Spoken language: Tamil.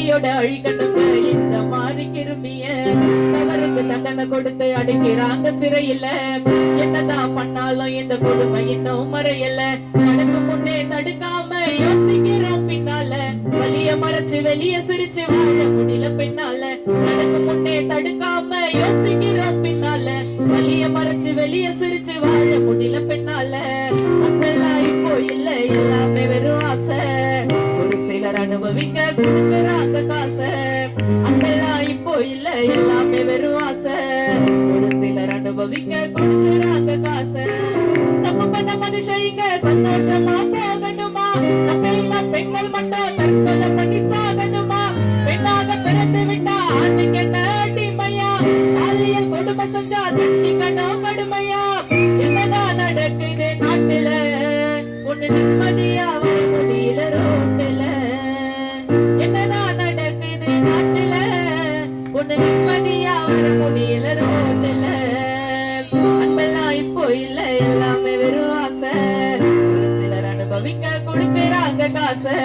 கையோட அழிக்கணுங்க இந்த மாதிரி கிருமிய. தவறுக்கு தண்டனை கொடுத்து அடைக்கிறாங்க சிறையில. என்னதான் பண்ணாலும் இந்த கொடுமை இன்னும் மறையல. நடக்கு முன்னே தடுக்காம யோசிக்கிறோம் பின்னால. வலிய மறைச்சு வெளிய சிரிச்சு வாழ முடியல பின்னால. நடக்கு முன்னே தடுக்காம யோசிக்கிறோம் பின்னால. வலிய மறைச்சு வெளிய சிரிச்சு வாழ முடியல பின்னால. அங்கெல்லாம் இப்போ இல்ல எல்லாமே வெறும் ஆசை. ஒரு சிலர் அனுபவிக்க கொடுக்கறாங்க காசை. அங்கெல்லாம் இப்போ இல்ல எல்லாமே வெறும் ஆசை. ஒரு சிலர் அனுபவிக்க கொடுக்கறாங்க காசை. தப்பு பண்ண மனுஷங்க சந்தோஷமா போகணுமா? தப்பையில பெண்கள் மட்டும் தற்கொலை பண்ணி சாகணுமா? பெண்ணாக பிறந்து விட்டா ஆணுக்கு என்ன அடிமையா? பாலியல் கொடுமை செஞ்சா தண்டிக்கணும் கடுமையா? என்னதான் நடக்குது நாட்டுல? ஒண்ணு நிம்மதியா வர முடியல ரோட்டுல. என்னதான் நடக்குது நாட்டுல? ஒண்ணு நிம்மதியா வர முடியல ரோட்டுல. அன்பெல்லாம் இப்போ இல்ல எல்லாமே வெறும் ஆசை. ஒரு சிலர் அனுபவிக்க கொடுக்கறாங்க காசை.